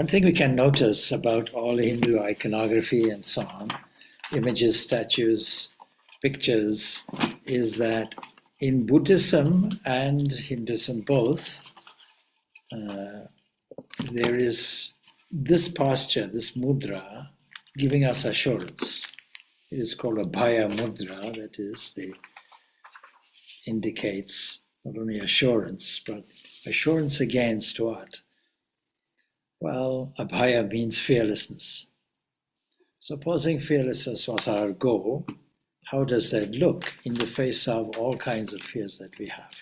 One thing we can notice about all Hindu iconography and so on, images, statues, pictures, is that in Buddhism and Hinduism both, there is this posture, this mudra, giving us assurance. It is called a Abhaya mudra, that is, indicates not only assurance, but assurance against what? Well, Abhaya means fearlessness. Supposing fearlessness was our goal, how does that look in the face of all kinds of fears that we have?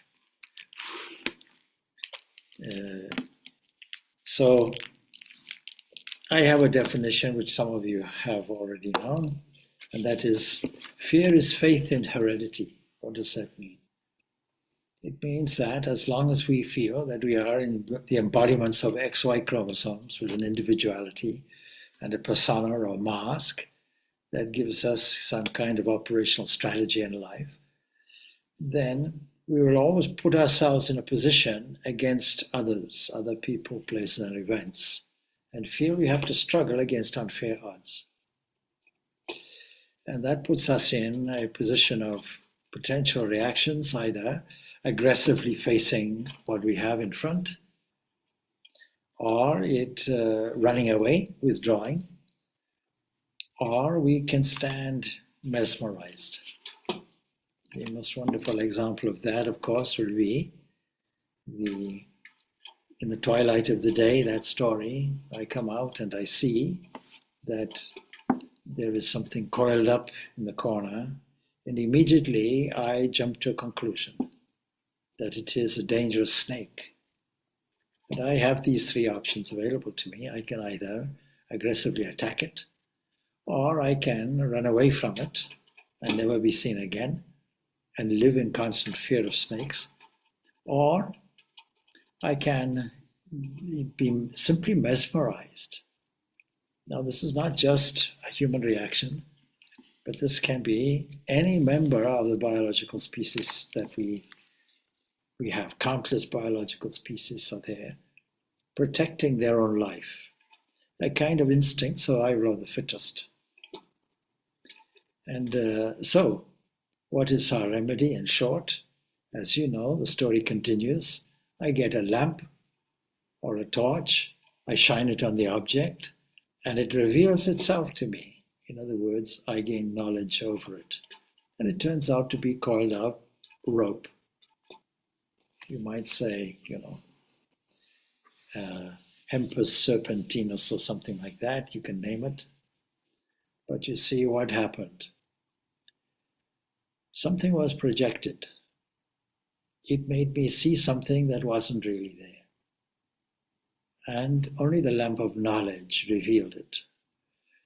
So I have a definition which some of you have already known, and that is, fear is faith in heredity. What does that mean? It means that as long as we feel that we are in the embodiments of XY chromosomes with an individuality and a persona or mask that gives us some kind of operational strategy in life, then we will always put ourselves in a position against others, other people, places, and events, and feel we have to struggle against unfair odds. And that puts us in a position of potential reactions, either aggressively facing what we have in front, or it running away, withdrawing, or we can stand mesmerized. The most wonderful example of that, of course, will be in the twilight of the day, that story. I come out and I see that there is something coiled up in the corner, and immediately I jump to a conclusion that it is a dangerous snake. But I have these three options available to me. I can either aggressively attack it, or I can run away from it and never be seen again and live in constant fear of snakes, or I can be simply mesmerized. Now, this is not just a human reaction, but this can be any member of the biological species that we have. Countless biological species are there, protecting their own life. A kind of instinct, survival of the fittest. And so, what is our remedy? In short, as you know, the story continues. I get a lamp or a torch, I shine it on the object, and it reveals itself to me. In other words, I gain knowledge over it. And it turns out to be coiled up rope. You might say, Hempus serpentinus or something like that, you can name it. But you see what happened. Something was projected. It made me see something that wasn't really there. And only the lamp of knowledge revealed it.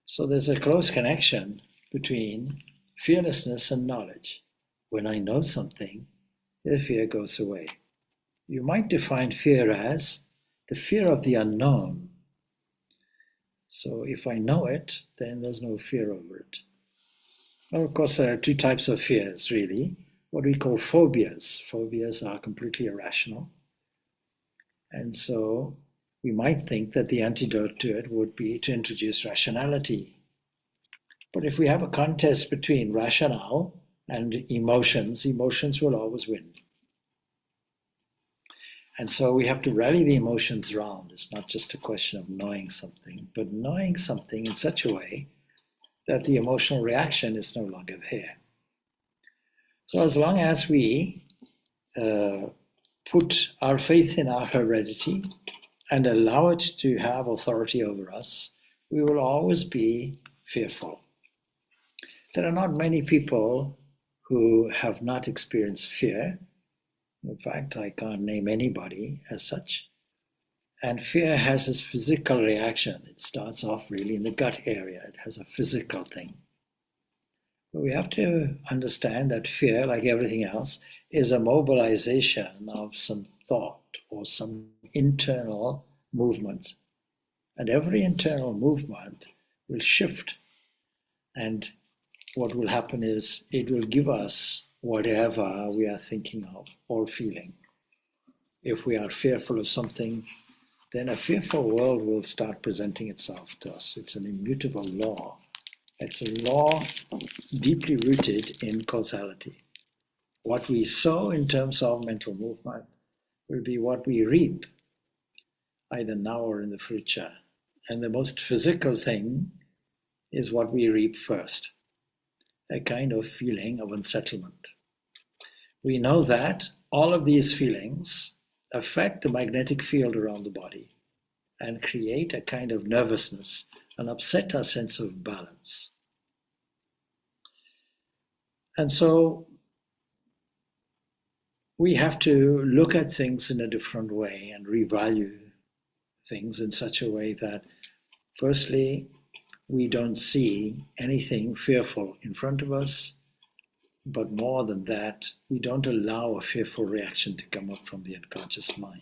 So there's a close connection between fearlessness and knowledge. When I know something, the fear goes away. You might define fear as the fear of the unknown. So if I know it, then there's no fear over it. Now, of course, there are two types of fears, really. What we call phobias. Phobias are completely irrational. And so we might think that the antidote to it would be to introduce rationality. But if we have a contest between rationale and emotions, emotions will always win. And so we have to rally the emotions round. It's not just a question of knowing something, but knowing something in such a way that the emotional reaction is no longer there. So as long as we put our faith in our heredity and allow it to have authority over us, we will always be fearful. There are not many people who have not experienced fear. In fact, I can't name anybody as such. And fear has this physical reaction. It starts off really in the gut area. It has a physical thing. But we have to understand that fear, like everything else, is a mobilization of some thought or some internal movement. And every internal movement will shift. And what will happen is it will give us whatever we are thinking of or feeling. If we are fearful of something, then a fearful world will start presenting itself to us. It's an immutable law. It's a law deeply rooted in causality. What we sow in terms of mental movement will be what we reap, either now or in the future. And the most physical thing is what we reap first, a kind of feeling of unsettlement. We know that all of these feelings affect the magnetic field around the body and create a kind of nervousness and upset our sense of balance. And so we have to look at things in a different way and revalue things in such a way that, firstly, we don't see anything fearful in front of us, but more than that, we don't allow a fearful reaction to come up from the unconscious mind.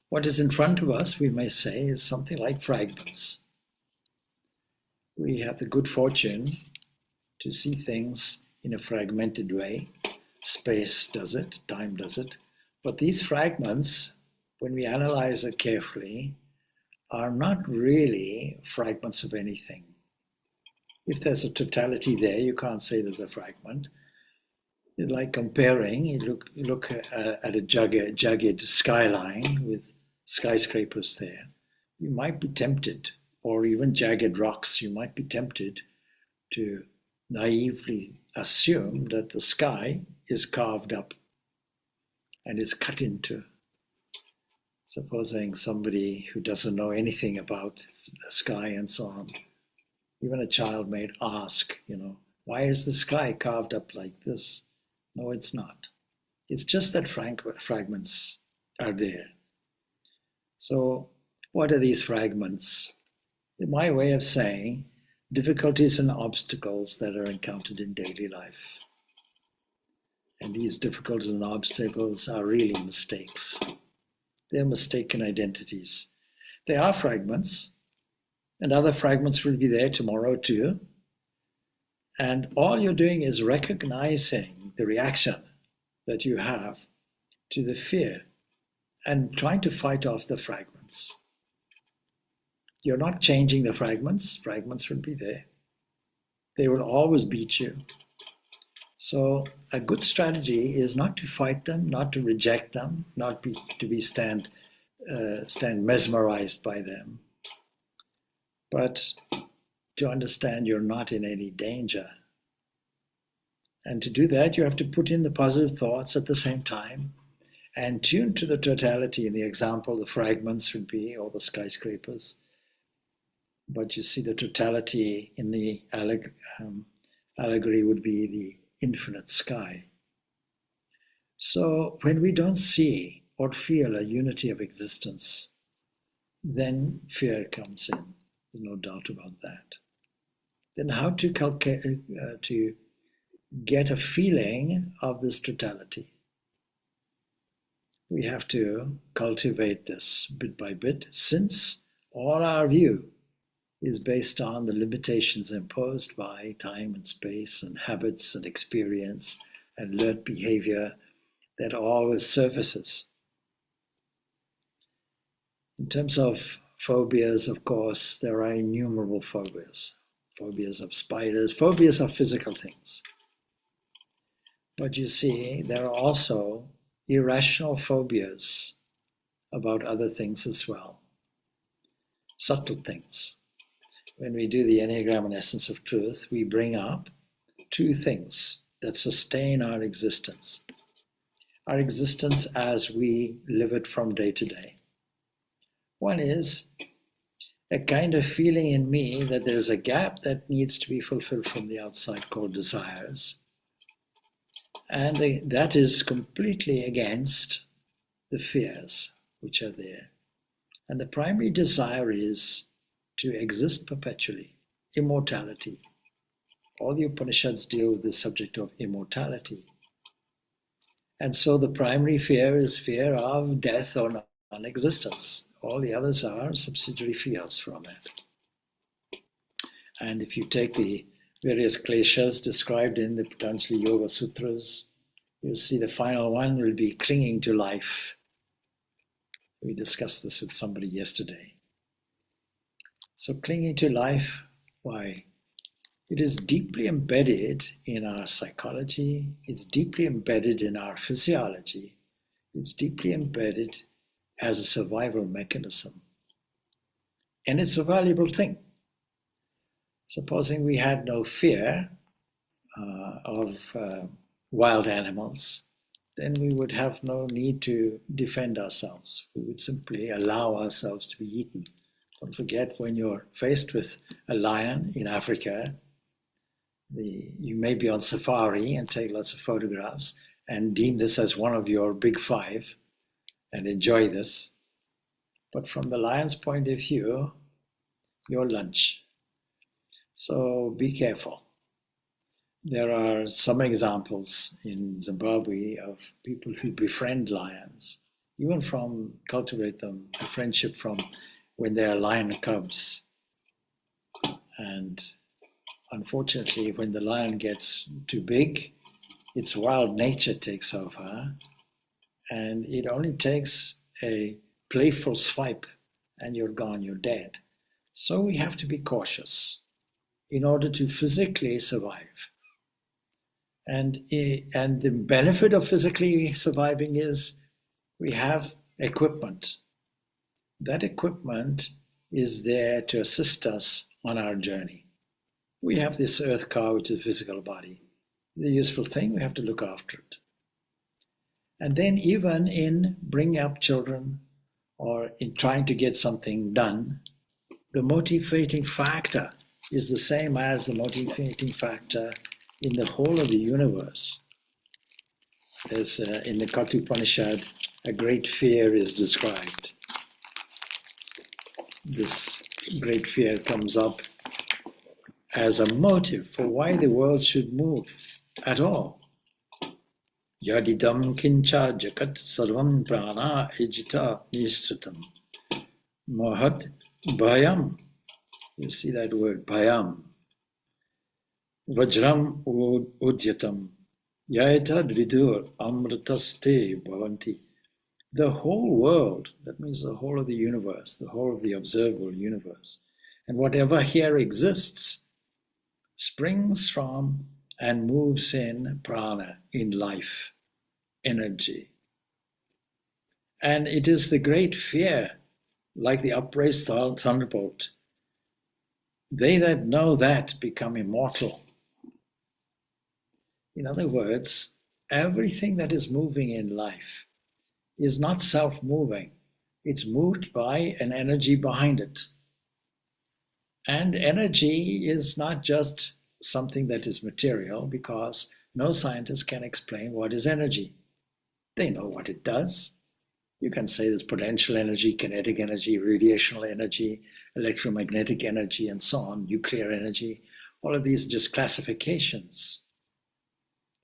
What is in front of us, we may say, is something like fragments. We have the good fortune to see things in a fragmented way. Space does it, time does it. But these fragments, when we analyze it carefully, are not really fragments of anything. If there's a totality there, you can't say there's a fragment. It's like comparing, you look at a jagged skyline with skyscrapers there. You might be tempted, or even jagged rocks, you might be tempted to naively assume that the sky is carved up and is cut into. Supposing somebody who doesn't know anything about the sky and so on, even a child may ask, why is the sky carved up like this? No, it's not. It's just that fragments are there. So what are these fragments? My way of saying, difficulties and obstacles that are encountered in daily life. And these difficulties and obstacles are really mistakes. They're mistaken identities. They are fragments, and other fragments will be there tomorrow too. And all you're doing is recognizing the reaction that you have to the fear and trying to fight off the fragments. You're not changing the fragments. Fragments will be there. They will always beat you. So a good strategy is not to fight them, not to reject them, not to stand mesmerized by them, but to understand you're not in any danger. And to do that, you have to put in the positive thoughts at the same time and tune to the totality. In the example, the fragments would be, or the skyscrapers. But you see the totality in the allegory would be the infinite sky. So when we don't see or feel a unity of existence, then fear comes in. There's no doubt about that. Then how to get a feeling of this totality? We have to cultivate this bit by bit, since all our view is based on the limitations imposed by time and space and habits and experience and learned behavior that always surfaces. In terms of phobias, of course, there are innumerable phobias. Phobias of spiders, phobias of physical things. But you see, there are also irrational phobias about other things as well. Subtle things. When we do the Enneagram and Essence of Truth, we bring up two things that sustain our existence. Our existence as we live it from day to day. One is a kind of feeling in me that there's a gap that needs to be fulfilled from the outside called desires. And that is completely against the fears which are there. And the primary desire is to exist perpetually, immortality. All the Upanishads deal with the subject of immortality. And so the primary fear is fear of death or non-existence. All the others are subsidiary fears from it. And if you take the various kleshas described in the Patanjali Yoga Sutras, you'll see the final one will be clinging to life. We discussed this with somebody yesterday. So clinging to life, why? It is deeply embedded in our psychology, it's deeply embedded in our physiology, it's deeply embedded as a survival mechanism. And it's a valuable thing. Supposing we had no fear of wild animals, then we would have no need to defend ourselves. We would simply allow ourselves to be eaten. Don't forget, when you're faced with a lion in Africa, you may be on safari and take lots of photographs and deem this as one of your big five and enjoy this. But from the lion's point of view, your lunch. So be careful. There are some examples in Zimbabwe of people who befriend lions, even cultivate them, a friendship from when they are lion cubs. And unfortunately, when the lion gets too big, its wild nature takes over, and it only takes a playful swipe and you're gone, you're dead. So we have to be cautious in order to physically survive. And the benefit of physically surviving is we have equipment. That equipment is there to assist us on our journey. We have this earth car, which is a physical body. The useful thing, we have to look after it. And then even in bringing up children or in trying to get something done, the motivating factor is the same as the motivating factor in the whole of the universe. There's in the Kathopanishad, a great fear is described. This great fear comes up as a motive for why the world should move at all. Yadidam kincha jagat sarvam prana ejita nisritam mohat bhayam. You see that word, bhayam. Vajram udyatam yayata vidur amritaste bhavanti. The whole world, that means the whole of the universe, the whole of the observable universe, and whatever here exists, springs from and moves in prana, in life, energy. And it is the great fear, like the upraised thunderbolt. They that know that become immortal. In other words, everything that is moving in life is not self-moving. It's moved by an energy behind it. And energy is not just something that is material, because no scientist can explain what is energy. They know what it does. You can say there's potential energy, kinetic energy, radiational energy, electromagnetic energy, and so on, nuclear energy. All of these are just classifications.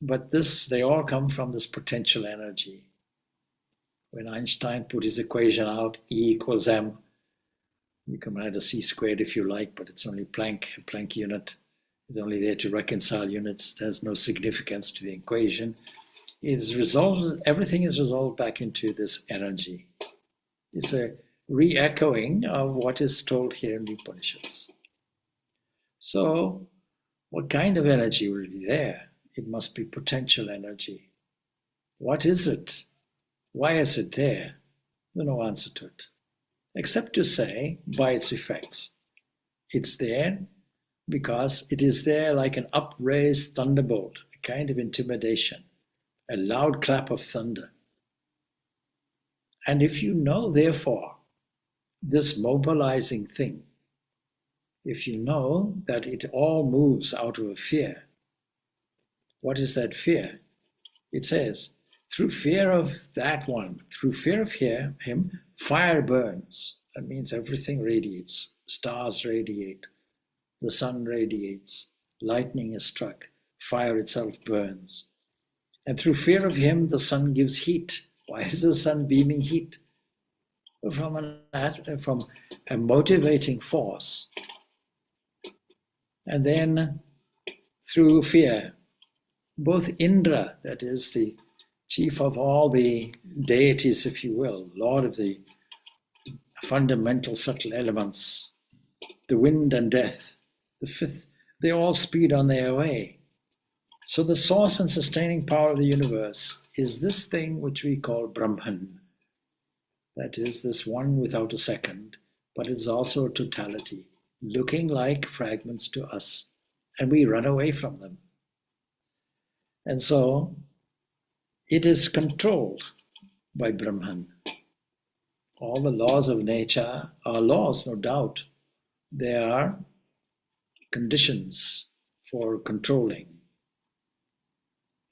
But they all come from this potential energy. When Einstein put his equation out, E equals m, you can write a c squared if you like, but it's only Planck, a Planck unit. It's only there to reconcile units. It has no significance to the equation. It is resolved, everything is resolved back into this energy. It's a re-echoing of what is told here in the Upanishads. So, what kind of energy will be there? It must be potential energy. What is it? Why is it there? There's no answer to it, except to say, by its effects. It's there because it is there like an upraised thunderbolt, a kind of intimidation, a loud clap of thunder. And if you know, therefore, this mobilizing thing, if you know that it all moves out of a fear, what is that fear? It says, through fear of that one, through fear of him, fire burns. That means everything radiates. Stars radiate. The sun radiates. Lightning is struck. Fire itself burns. And through fear of him, the sun gives heat. Why is the sun beaming heat? From a motivating force. And then through fear, both Indra, that is the chief of all the deities, if you will, lord of the fundamental subtle elements, the wind and death, the fifth, they all speed on their way. So the source and sustaining power of the universe is this thing which we call Brahman. That is, this one without a second, but it's also a totality, looking like fragments to us, and we run away from them. And so it is controlled by Brahman. All the laws of nature are laws, no doubt. They are conditions for controlling.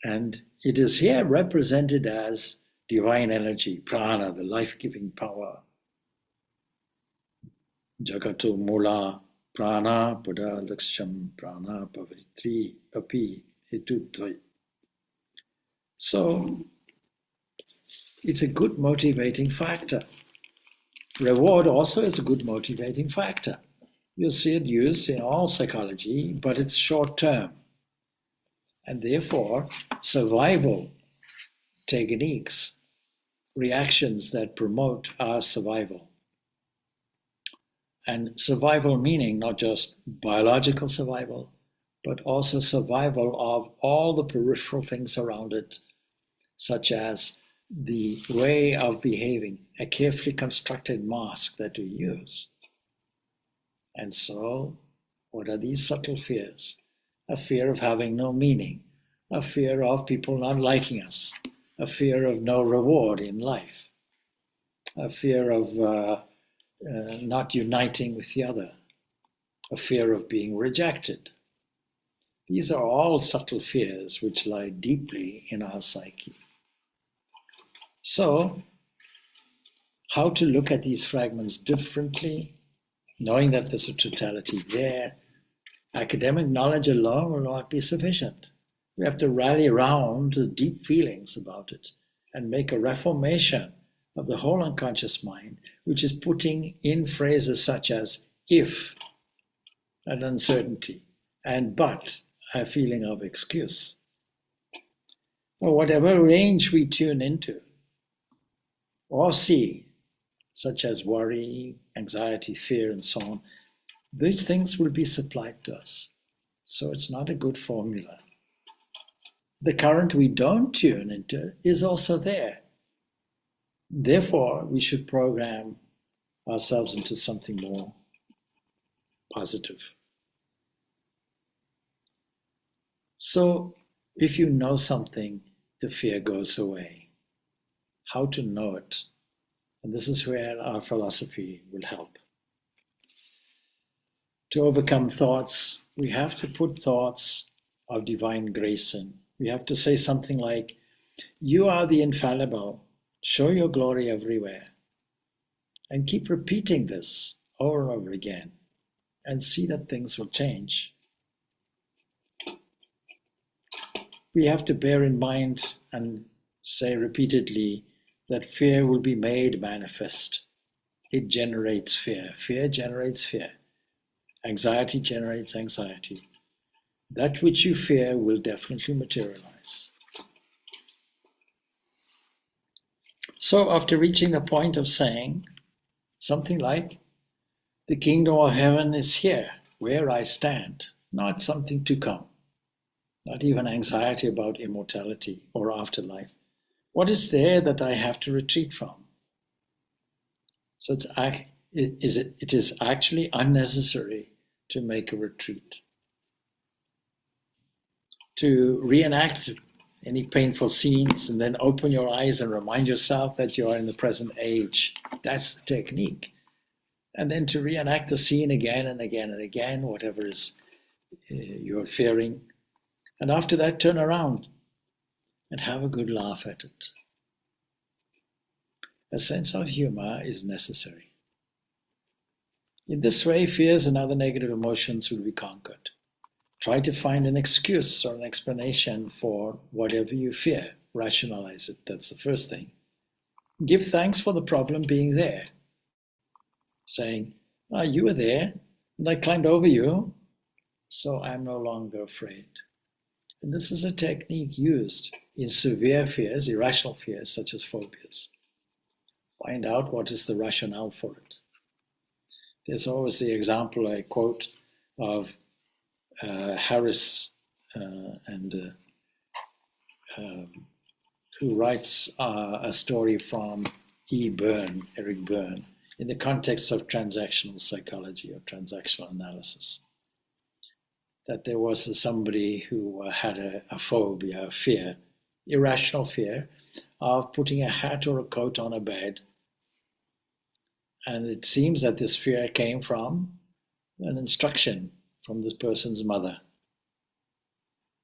And it is here represented as divine energy, prana, the life-giving power. Jagato mula prana pada laksham prana pavitri api hetudvai. So it's a good motivating factor. Reward also is a good motivating factor. You'll see it used in all psychology, but it's short term. And therefore, survival techniques, reactions that promote our survival. And survival meaning not just biological survival, but also survival of all the peripheral things around it, such as the way of behaving, a carefully constructed mask that we use. And so, what are these subtle fears? A fear of having no meaning, a fear of people not liking us, a fear of no reward in life, a fear of not uniting with the other, a fear of being rejected. These are all subtle fears which lie deeply in our psyche. So, how to look at these fragments differently, knowing that there's a totality there. Academic knowledge alone will not be sufficient. We have to rally around the deep feelings about it and make a reformation of the whole unconscious mind, which is putting in phrases such as if, an uncertainty, and but, a feeling of excuse. Or whatever range we tune into or see, such as worry, anxiety, fear, and so on, these things will be supplied to us. So it's not a good formula. The current we don't tune into is also there. Therefore, we should program ourselves into something more positive. So if you know something, the fear goes away. How to know it? And this is where our philosophy will help. To overcome thoughts, we have to put thoughts of divine grace in. We have to say something like, you are the infallible, show your glory everywhere. And keep repeating this over and over again and see that things will change. We have to bear in mind and say repeatedly that fear will be made manifest. It generates fear. Fear generates fear. Anxiety generates anxiety. That which you fear will definitely materialize. So after reaching the point of saying something like, the kingdom of heaven is here, where I stand, not something to come, not even anxiety about immortality or afterlife. What is there that I have to retreat from? So it is actually unnecessary to make a retreat. To reenact any painful scenes and then open your eyes and remind yourself that you are in the present age. That's the technique. And then to reenact the scene again and again and again, whatever is you're fearing. And after that, turn around and have a good laugh at it. A sense of humor is necessary. In this way, fears and other negative emotions will be conquered. Try to find an excuse or an explanation for whatever you fear. Rationalize it. That's the first thing. Give thanks for the problem being there. Saying, you were there, and I climbed over you, so I'm no longer afraid. And this is a technique used in severe fears, irrational fears, such as phobias. Find out what is the rationale for it. There's always the example I quote of Harris and who writes a story from Eric Byrne, in the context of transactional psychology or transactional analysis. That there was somebody who had a phobia, a fear, irrational fear of putting a hat or a coat on a bed. And it seems that this fear came from an instruction from this person's mother.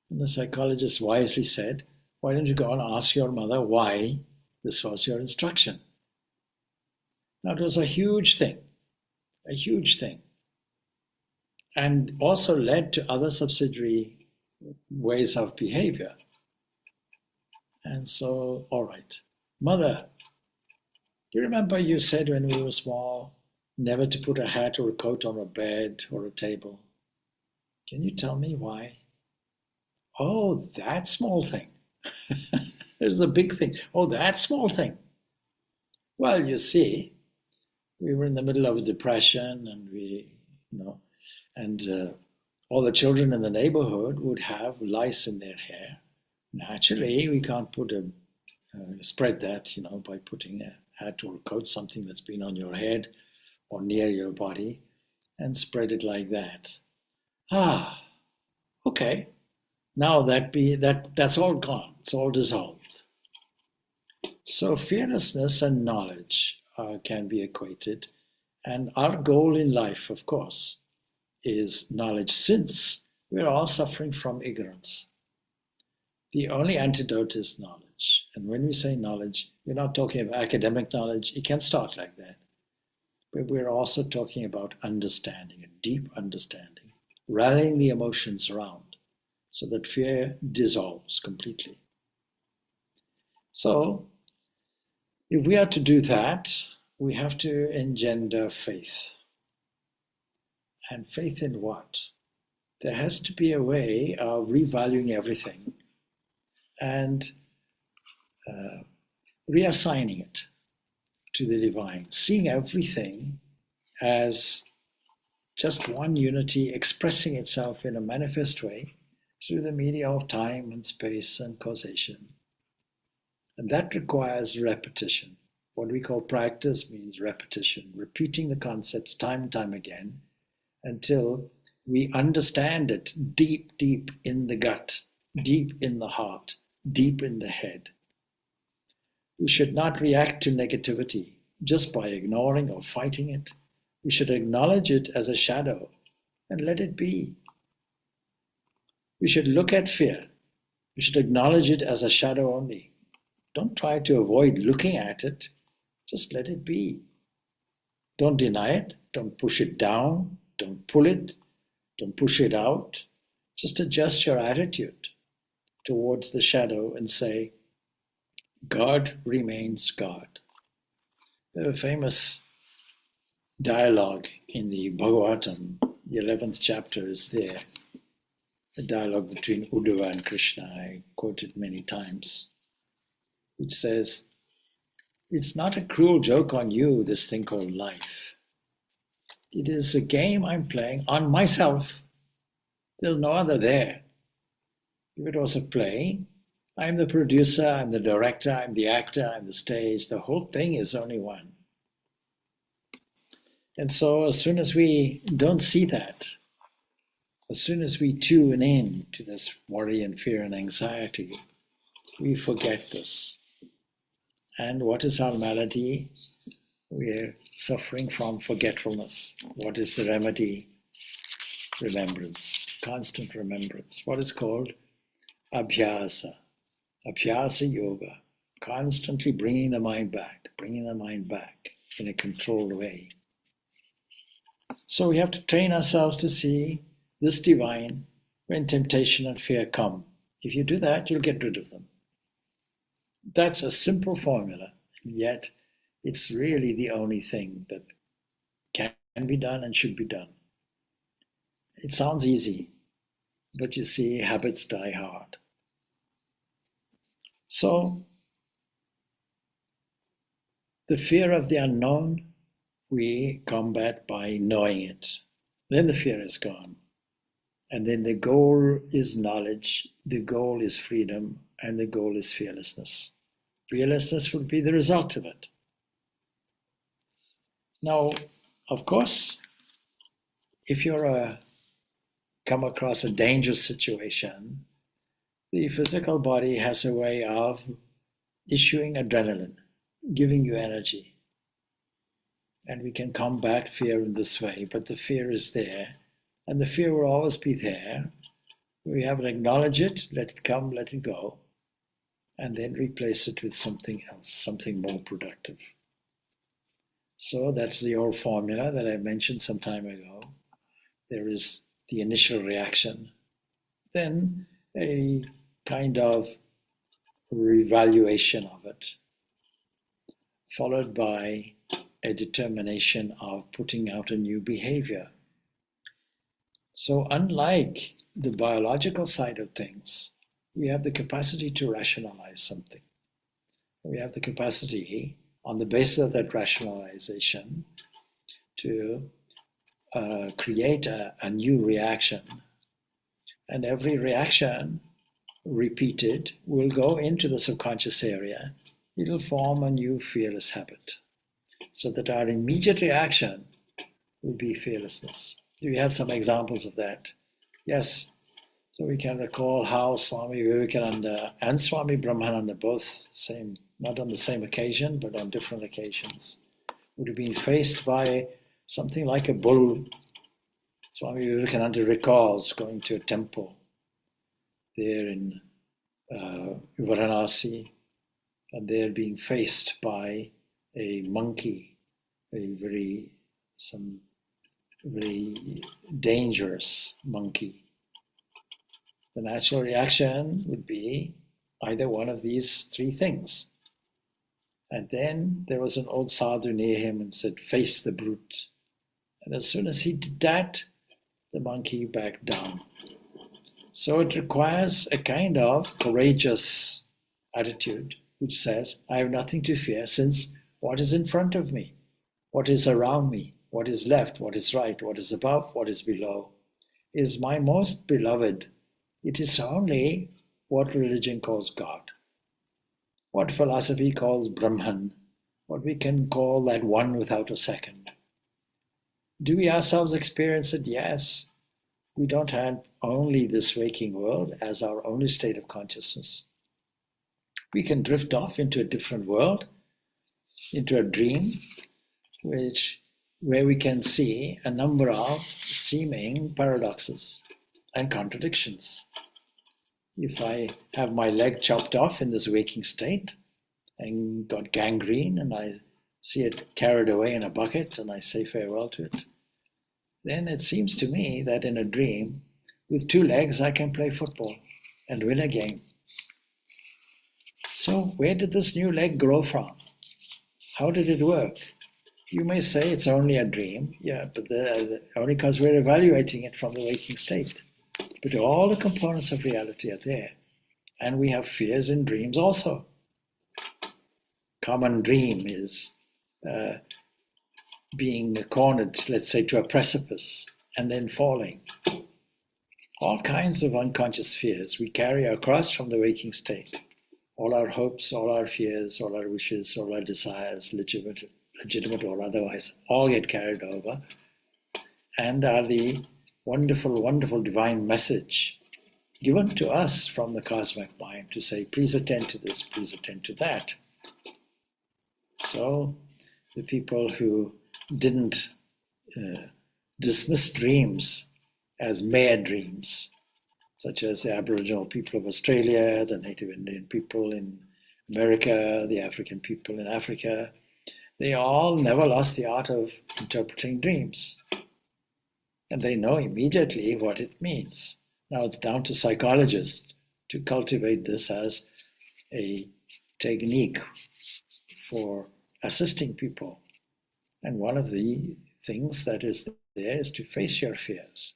And the psychologist wisely said, why don't you go and ask your mother why this was your instruction? Now, it was a huge thing, and also led to other subsidiary ways of behavior. And so, all right, mother, do you remember you said when we were small, never to put a hat or a coat on a bed or a table? Can you tell me why? Oh, that small thing. There's a big thing. Oh, that small thing. Well, you see, we were in the middle of a depression, and all the children in the neighborhood would have lice in their hair. Naturally, we can't spread that, by putting a hat or a coat, something that's been on your head or near your body, and spread it like that. Okay. Now that's all gone. It's all dissolved. So fearlessness and knowledge can be equated. And our goal in life, of course, is knowledge, since we're all suffering from ignorance. The only antidote is knowledge. And when we say knowledge, we're not talking about academic knowledge. It can start like that. But we're also talking about understanding, a deep understanding, rallying the emotions around so that fear dissolves completely. So, if we are to do that, we have to engender faith. And faith in what? There has to be a way of revaluing everything and reassigning it to the divine, seeing everything as just one unity expressing itself in a manifest way through the media of time and space and causation. And that requires repetition. What we call practice means repetition, repeating the concepts time and time again until we understand it deep, deep in the gut, deep in the heart, deep in the head. We should not react to negativity just by ignoring or fighting it. We should acknowledge it as a shadow and let it be. We should look at fear. We should acknowledge it as a shadow only. Don't try to avoid looking at it. Just let it be. Don't deny it. Don't push it down. Don't pull it. Don't push it out. Just adjust your attitude towards the shadow and say, God remains God. There's a famous dialogue in the Bhagavatam, the 11th chapter is there. A dialogue between Uddhava and Krishna, I quote it many times, which says, it's not a cruel joke on you, this thing called life. It is a game I'm playing on myself. There's no other there. If it was a play, I'm the producer, I'm the director, I'm the actor, I'm the stage. The whole thing is only one. And so as soon as we don't see that, as soon as we tune in to this worry and fear and anxiety, we forget this. And what is our malady? We're suffering from forgetfulness. What is the remedy? Remembrance, constant remembrance. What is called abhyasa, abhyasa yoga, constantly bringing the mind back in a controlled way. So we have to train ourselves to see this divine when temptation and fear come. If you do that, you'll get rid of them. That's a simple formula, and yet it's really the only thing that can be done and should be done. It sounds easy, but you see, habits die hard. So, the fear of the unknown we combat by knowing it. Then the fear is gone. And then the goal is knowledge, the goal is freedom, and the goal is fearlessness. Fearlessness would be the result of it. Now, of course, if you're come across a dangerous situation, the physical body has a way of issuing adrenaline, giving you energy. And we can combat fear in this way, but the fear is there, and the fear will always be there. We have to acknowledge it, let it come, let it go, and then replace it with something else, something more productive. So that's the old formula that I mentioned some time ago. There is the initial reaction, then a kind of revaluation of it, followed by a determination of putting out a new behavior. So unlike the biological side of things, we have the capacity to rationalize something. We have the capacity, on the basis of that rationalization, to create a new reaction. And every reaction repeated will go into the subconscious area. It'll form a new fearless habit. So that our immediate reaction will be fearlessness. Do we have some examples of that? Yes. So we can recall how Swami Vivekananda and Swami Brahmananda, both same, not on the same occasion, but on different occasions, would have been faced by something like a bull. Swami Vivekananda recalls going to a temple there in Varanasi, and they're being faced by a monkey, a very dangerous monkey. The natural reaction would be either one of these three things. And then there was an old sadhu near him and said, "Face the brute." And as soon as he did that, the monkey backed down. So it requires a kind of courageous attitude which says, I have nothing to fear, since what is in front of me, what is around me, what is left, what is right, what is above, what is below, is my most beloved. It is only what religion calls God, what philosophy calls Brahman, what we can call that one without a second. Do we ourselves experience it? Yes. We don't have only this waking world as our only state of consciousness. We can drift off into a different world, into a dream, where we can see a number of seeming paradoxes and contradictions. If I have my leg chopped off in this waking state and got gangrene, and I see it carried away in a bucket and I say farewell to it, then it seems to me that in a dream, with two legs, I can play football and win a game. So where did this new leg grow from? How did it work? You may say it's only a dream, yeah, but only because we're evaluating it from the waking state. But all the components of reality are there. And we have fears in dreams also. Common dream is being cornered, let's say, to a precipice and then falling. All kinds of unconscious fears we carry across from the waking state. All our hopes, all our fears, all our wishes, all our desires, legitimate or otherwise, all get carried over and are the wonderful, wonderful divine message given to us from the cosmic mind to say, please attend to this, please attend to that. So the people who didn't dismiss dreams as mere dreams, such as the Aboriginal people of Australia, the Native Indian people in America, the African people in Africa, they all never lost the art of interpreting dreams. And they know immediately what it means. Now it's down to psychologists to cultivate this as a technique for assisting people. And one of the things that is there is to face your fears.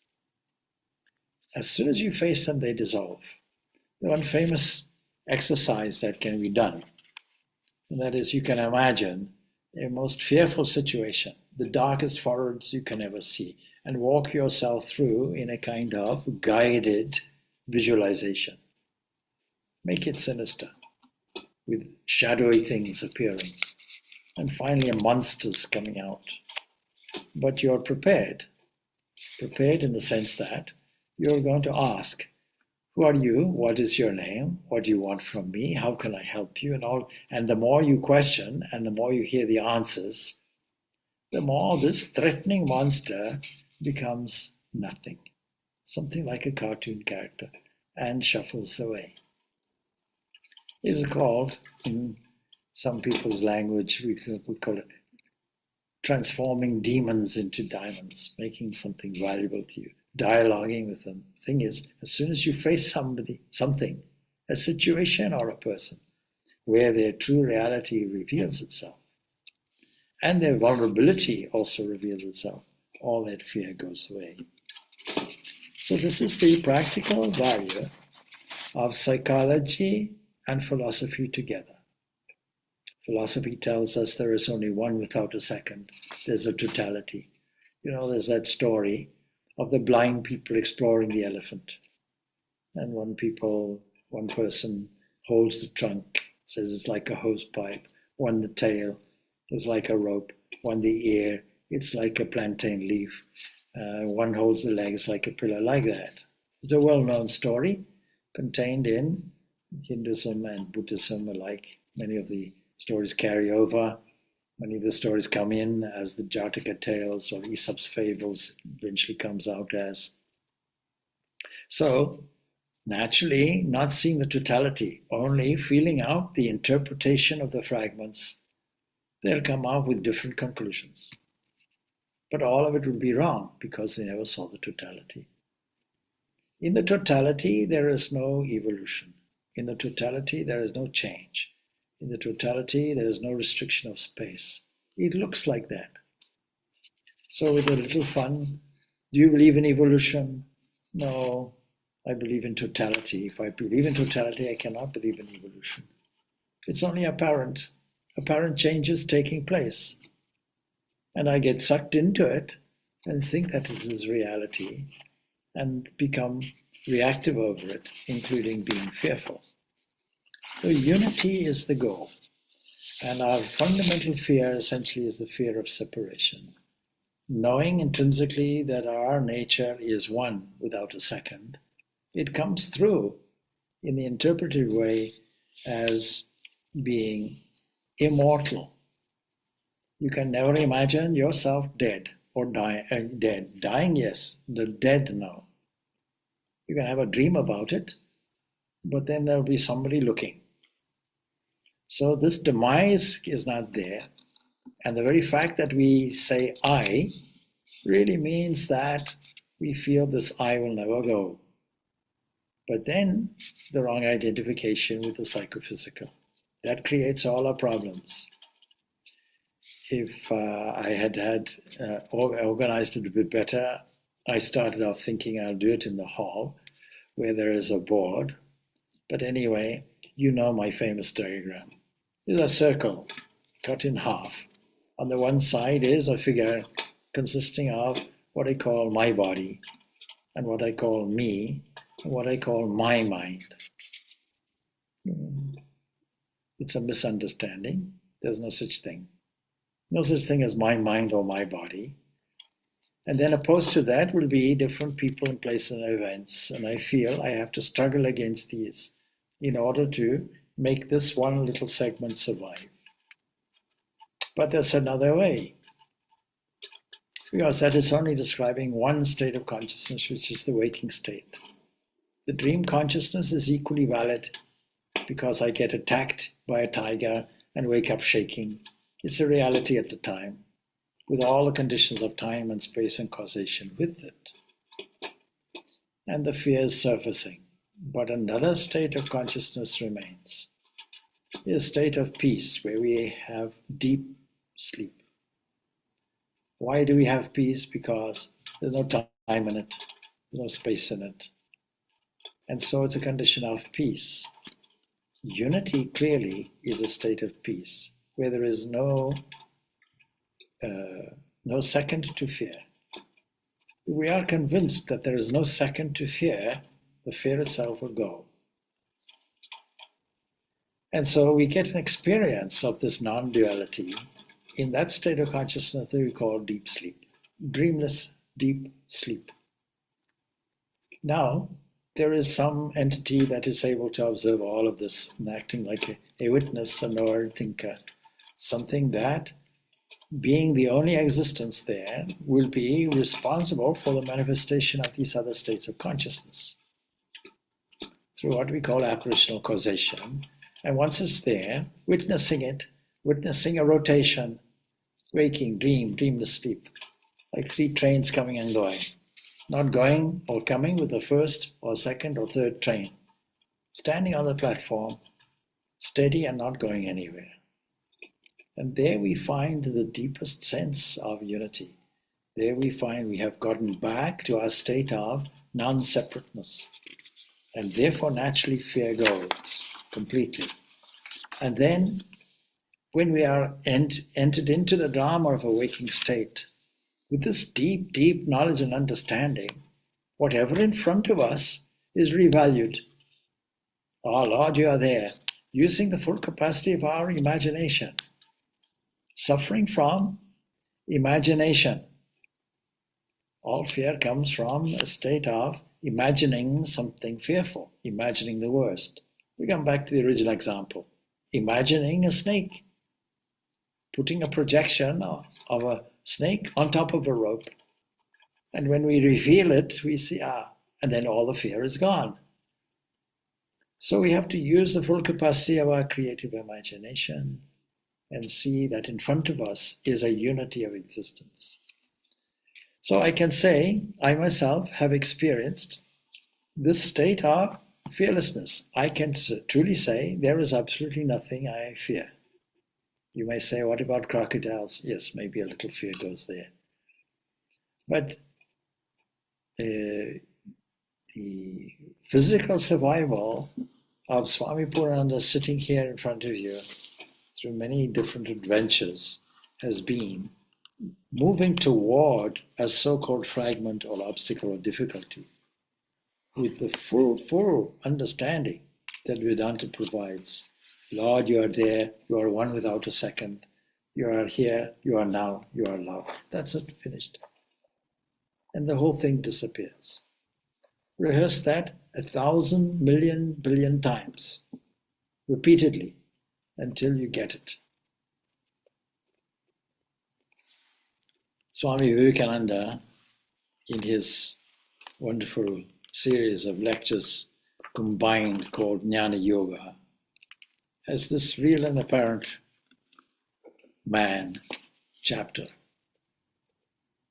As soon as you face them, they dissolve. The one famous exercise that can be done, and that is, you can imagine a most fearful situation, the darkest forests you can ever see, and walk yourself through in a kind of guided visualization. Make it sinister, with shadowy things appearing, and finally monsters coming out. But you're prepared in the sense that you're going to ask, who are you? What is your name? What do you want from me? How can I help you? And all. And the more you question and the more you hear the answers, the more this threatening monster becomes nothing, something like a cartoon character, and shuffles away. It is called, in some people's language, we call it transforming demons into diamonds, making something valuable to you, dialoguing with them. Thing is, as soon as you face something, a situation or a person, where their true reality reveals itself, and their vulnerability also reveals itself, all that fear goes away. So this is the practical value of psychology and philosophy together. Philosophy tells us there is only one without a second. There's a totality. There's that story of the blind people exploring the elephant. And one person holds the trunk, says it's like a hose pipe. One the tail is like a rope. One the ear, it's like a plantain leaf. One holds the legs like a pillar, like that. It's a well-known story contained in Hinduism and Buddhism alike. Many of the stories carry over. Many of the stories come in as the Jataka tales or Aesop's fables eventually comes out as. So, naturally, not seeing the totality, only feeling out the interpretation of the fragments, they'll come out with different conclusions. But all of it will be wrong because they never saw the totality. In the totality, there is no evolution. In the totality, there is no change. In the totality, there is no restriction of space. It looks like that. So with a little fun, do you believe in evolution? No, I believe in totality. If I believe in totality, I cannot believe in evolution. It's only apparent changes taking place. And I get sucked into it and think that this is reality and become reactive over it, including being fearful. So unity is the goal. And our fundamental fear essentially is the fear of separation. Knowing intrinsically that our nature is one without a second, it comes through in the interpreted way as being immortal. You can never imagine yourself dead or dead. Dying, yes. The dead, no. You can have a dream about it, but then there'll be somebody looking. So this demise is not there. And the very fact that we say I really means that we feel this I will never go. But then the wrong identification with the psychophysical. That creates all our problems. If I had organized it a bit better, I started off thinking I'll do it in the hall where there is a board. But anyway, you know my famous diagram. There's a circle cut in half. On the one side is a figure consisting of what I call my body and what I call me and what I call my mind. It's a misunderstanding. There's no such thing. No such thing as my mind or my body. And then opposed to that will be different people and places and events. And I feel I have to struggle against these in order to make this one little segment survive. But there's another way. Because that is only describing one state of consciousness, which is the waking state. The dream consciousness is equally valid because I get attacked by a tiger and wake up shaking. It's a reality at the time, with all the conditions of time and space and causation with it. And the fear is surfacing. But another state of consciousness remains. A state of peace where we have deep sleep. Why do we have peace? Because there's no time in it, there's no space in it. And so it's a condition of peace. Unity clearly is a state of peace, where there is no no second to fear. If we are convinced that there is no second to fear, the fear itself will go. And so we get an experience of this non-duality in that state of consciousness that we call deep sleep, dreamless deep sleep. Now, there is some entity that is able to observe all of this and acting like a witness, a knower, thinker, something that, being the only existence there, will be responsible for the manifestation of these other states of consciousness through what we call apparitional causation. And once it's there, witnessing it, witnessing a rotation, waking, dream, dreamless sleep, like three trains coming and going, not going or coming with the first or second or third train, standing on the platform, steady and not going anywhere. And there we find the deepest sense of unity. There we find we have gotten back to our state of non-separateness. And therefore naturally fear goes completely. And then when we are entered into the drama of a waking state, with this deep, deep knowledge and understanding, whatever in front of us is revalued. Oh Lord, you are there, using the full capacity of our imagination, suffering from imagination. All fear comes from a state of imagining something fearful, imagining the worst. We come back to the original example. Imagining a snake, putting a projection of a snake on top of a rope. And when we reveal it, we see, and then all the fear is gone. So we have to use the full capacity of our creative imagination and see that in front of us is a unity of existence. So I can say, I myself have experienced this state of fearlessness. I can truly say there is absolutely nothing I fear. You may say, what about crocodiles? Yes, maybe a little fear goes there. But the physical survival of Swami Purnananda sitting here in front of you through many different adventures has been moving toward a so-called fragment or obstacle or difficulty with the full understanding that Vedanta provides. Lord, you are there, you are one without a second, you are here, you are now, you are love. That's it, finished. And the whole thing disappears. Rehearse that 1,000 million billion times, repeatedly, until you get it. Swami Vivekananda, in his wonderful series of lectures combined called Jnana Yoga, has this real and apparent man chapter.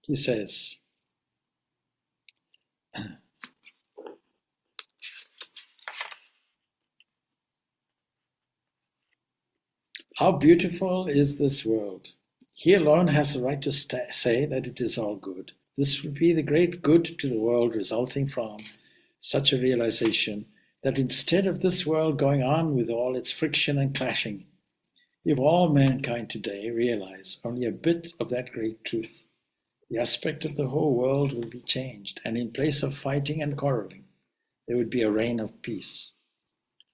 He says, how beautiful is this world. He alone has the right to say that it is all good. This would be the great good to the world resulting from such a realization that instead of this world going on with all its friction and clashing, if all mankind today realize only a bit of that great truth, the aspect of the whole world will be changed, and in place of fighting and quarreling, there would be a reign of peace.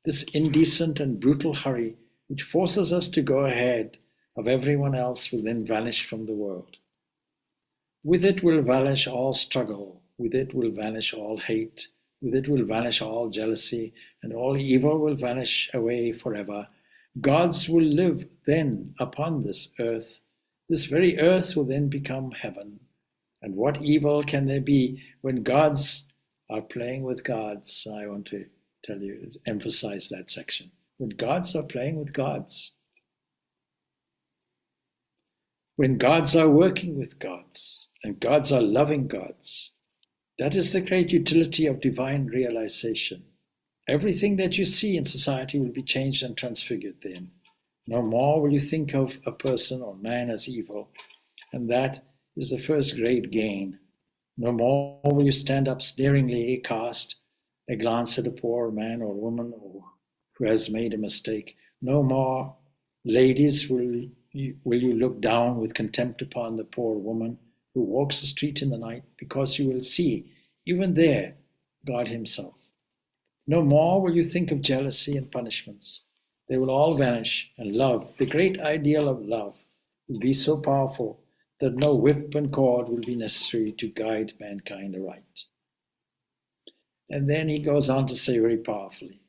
This indecent and brutal hurry which forces us to go ahead of everyone else will then vanish from the world. With it will vanish all struggle, with it will vanish all hate, with it will vanish all jealousy, and all evil will vanish away forever. Gods will live then upon this earth. This very earth will then become heaven. And what evil can there be when gods are playing with gods? I want to tell you, emphasize that section. When gods are playing with gods. When gods are working with gods, and gods are loving gods. That is the great utility of divine realization. Everything that you see in society will be changed and transfigured then. No more will you think of a person or man as evil, and that is the first great gain. No more will you stand up sneeringly, cast a glance at a poor man or woman who has made a mistake. No more ladies will will you look down with contempt upon the poor woman who walks the street in the night, because you will see, even there, God himself. No more will you think of jealousy and punishments. They will all vanish, and love, the great ideal of love, will be so powerful that no whip and cord will be necessary to guide mankind aright. And then he goes on to say very powerfully,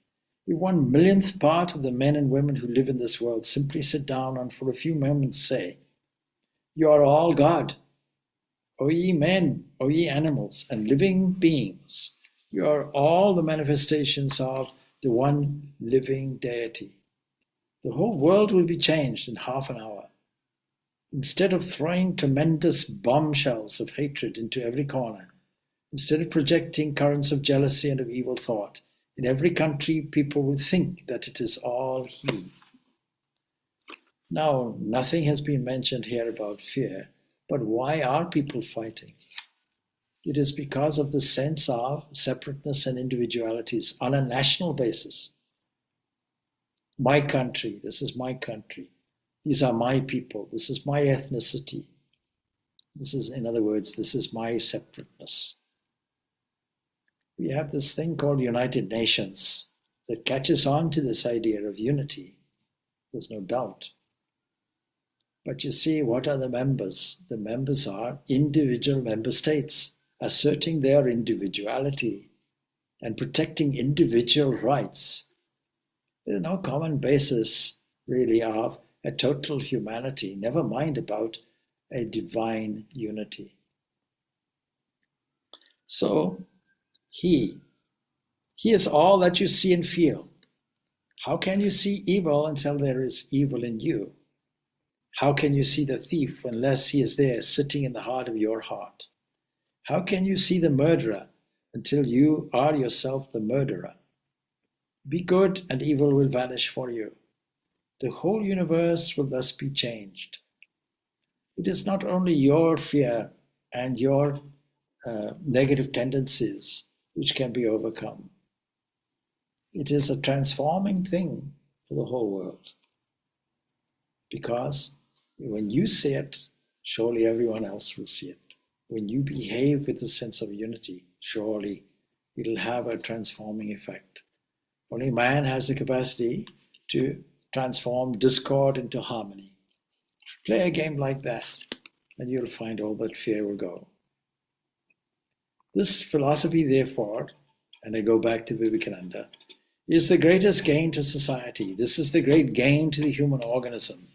if 1/1,000,000th part of the men and women who live in this world simply sit down and for a few moments say, you are all God, O ye men, O ye animals, and living beings, you are all the manifestations of the one living deity. The whole world will be changed in half an hour. Instead of throwing tremendous bombshells of hatred into every corner, instead of projecting currents of jealousy and of evil thought, in every country people will think that it is all he. Now, nothing has been mentioned here about fear, but why are people fighting? It is because of the sense of separateness and individualities on a national basis. My country, this is my country. These are my people, this is my ethnicity. This is, in other words, this is my separateness. We have this thing called United Nations that catches on to this idea of unity. There's no doubt. But you see, what are the members? The members are individual member states asserting their individuality and protecting individual rights. There's no common basis, really, of a total humanity, never mind about a divine unity. So, He is all that you see and feel. How can you see evil until there is evil in you? How can you see the thief unless he is there sitting in the heart of your heart? How can you see the murderer until you are yourself the murderer? Be good and evil will vanish for you. The whole universe will thus be changed. It is not only your fear and your negative tendencies which can be overcome. It is a transforming thing for the whole world. Because when you see it, surely everyone else will see it. When you behave with a sense of unity, surely it'll have a transforming effect. Only man has the capacity to transform discord into harmony. Play a game like that, and you'll find all that fear will go. This philosophy, therefore, and I go back to Vivekananda, is the greatest gain to society. This is the great gain to the human organism.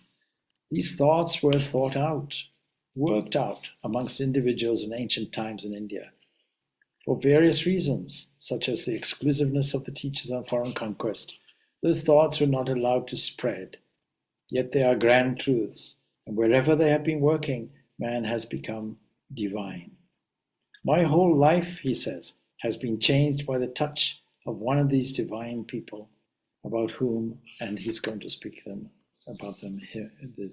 These thoughts were thought out, worked out amongst individuals in ancient times in India. For various reasons, such as the exclusiveness of the teachers on foreign conquest, those thoughts were not allowed to spread. Yet they are grand truths, and wherever they have been working, man has become divine. My whole life, he says, has been changed by the touch of one of these divine people, about whom, and he's going to speak about them here,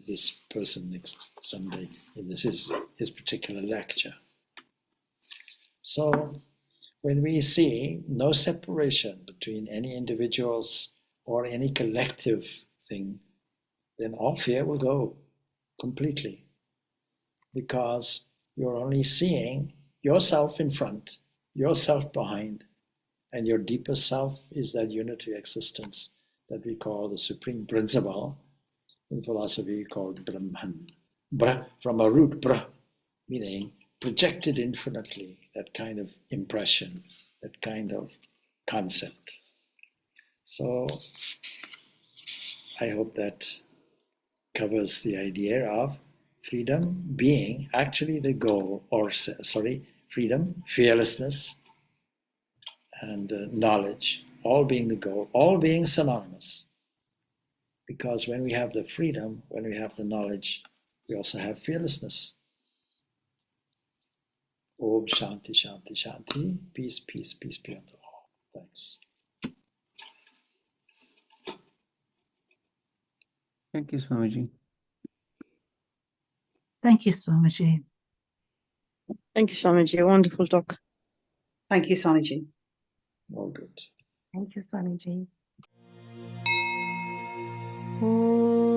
this person next Sunday in his particular lecture. So when we see no separation between any individuals or any collective thing, then all fear will go completely, because you're only seeing yourself in front, yourself behind, and your deeper self is that unity existence that we call the supreme principle, in philosophy called Brahman. Bra, from a root Bra, meaning projected infinitely, that kind of impression, that kind of concept. So I hope that covers the idea of freedom being actually the goal, or freedom, fearlessness, and knowledge, all being the goal, all being synonymous. Because when we have the freedom, when we have the knowledge, we also have fearlessness. Om Shanti, Shanti, Shanti. Peace, peace, peace be unto all. Thanks. Thank you, Swamiji. Thank you, Swamiji. Thank you, Swamiji. Wonderful talk. Thank you, Swamiji. All good. Thank you, Swamiji. Oh.